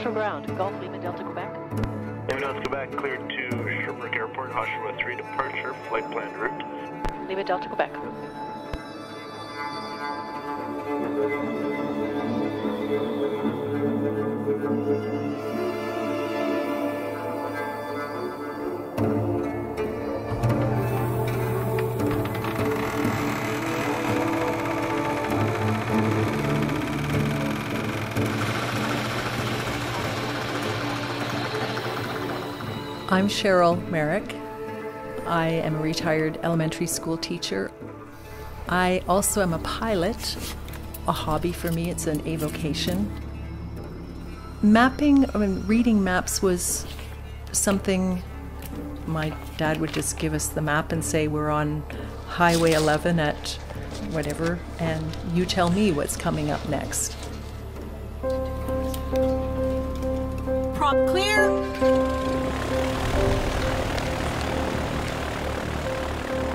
Marshall Ground, Golf Lima Delta, Quebec. Lima Delta, Quebec, cleared to Sherbrooke Airport, Oshawa 3 departure, flight planned route. Lima Delta, Quebec. I'm Cheryl Marek. I am a retired elementary school teacher. I also am a pilot, a hobby for me, it's an avocation. Reading maps was something my dad would just give us the map and say, we're on Highway 11 at whatever, and you tell me what's coming up next. Prop clear.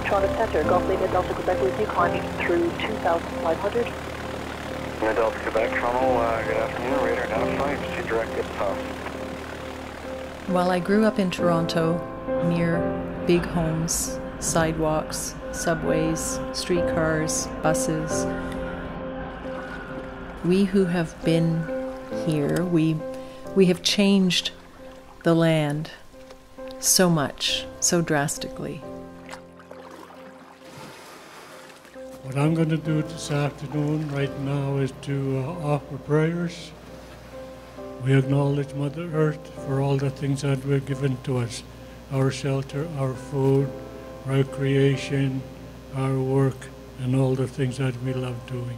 Toronto Center, Golf Lima Delta, Quebec with you, climbing through 2,500. Lima Delta, Quebec, Toronto, good afternoon, radar identified, proceed direct, get south. While I grew up in Toronto, near big homes, sidewalks, subways, streetcars, buses, we who have been here, we have changed the land so much, so drastically. What I'm going to do this afternoon right now is to offer prayers. We acknowledge Mother Earth for all the things that were given to us, our shelter, our food, our creation, our work, and all the things that we love doing.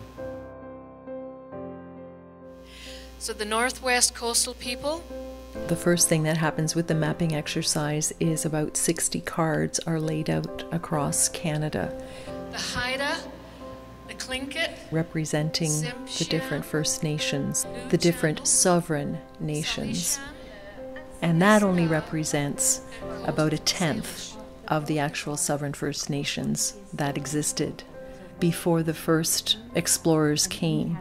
So the Northwest Coastal people. The first thing that happens with the mapping exercise is about 60 cards are laid out across Canada. The Haida, the Tlingit, representing the different First Nations, the different sovereign nations. And that only represents about 1/10 of the actual sovereign First Nations that existed before the first explorers came.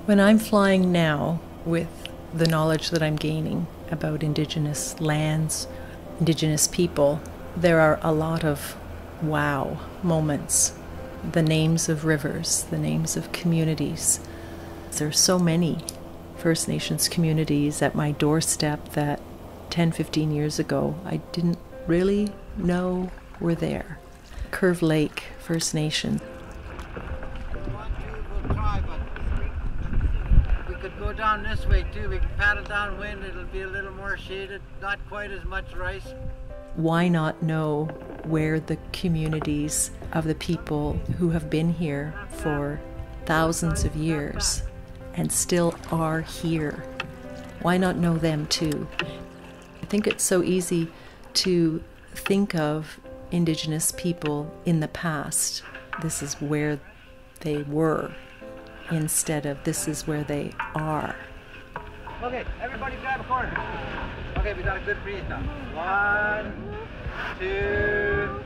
When I'm flying now with the knowledge that I'm gaining about Indigenous lands, Indigenous people, there are a lot of wow moments. The names of rivers, the names of communities. There's so many First Nations communities at my doorstep that 10, 15 years ago I didn't really know were there. Curve Lake First Nation. We could go down this way too. We can paddle downwind. It'll be a little more shaded, not quite as much rice. Why not know where the communities of the people who have been here for thousands of years and still are here? Why not know them too? I think it's so easy to think of Indigenous people in the past. This is where they were, instead of this is where they are. Okay, everybody grab a corner. Okay, we got a good breeze now. 1, 2,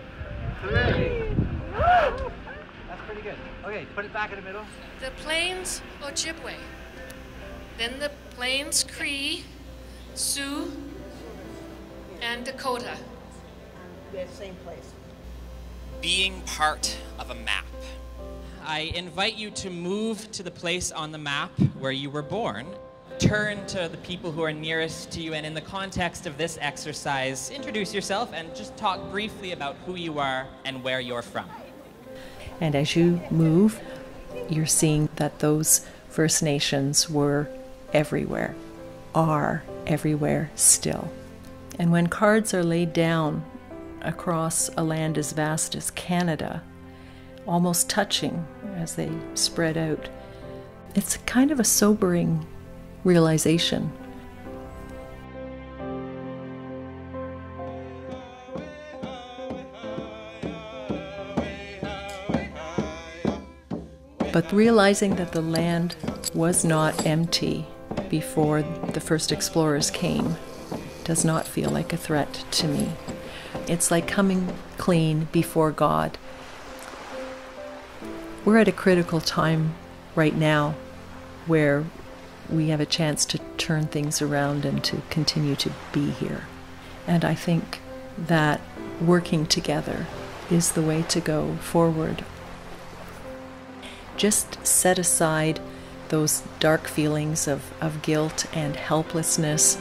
3. That's pretty good. Okay, put it back in the middle. the Plains Ojibwe, then the Plains Cree, Sioux, and Dakota. The same place. Being part of a map. I invite you to move to the place on the map where you were born. Turn to the people who are nearest to you, and in the context of this exercise, introduce yourself and just talk briefly about who you are and where you're from. And as you move, you're seeing that those First Nations were everywhere, are everywhere still. And when cards are laid down across a land as vast as Canada, almost touching as they spread out, it's kind of a sobering realization. But realizing that the land was not empty before the first explorers came does not feel like a threat to me. It's like coming clean before God. We're at a critical time right now where we have a chance to turn things around and to continue to be here. And I think that working together is the way to go forward. Just set aside those dark feelings of guilt and helplessness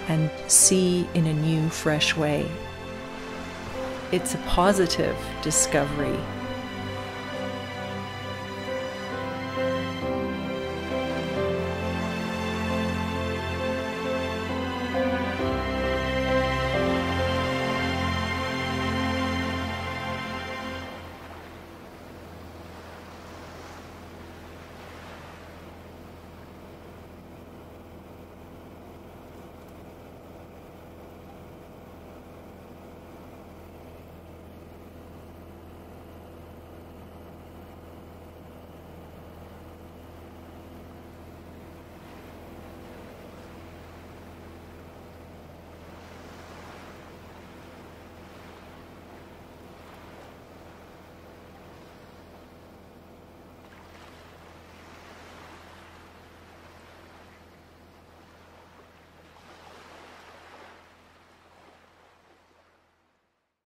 and see in a new, fresh way. It's a positive discovery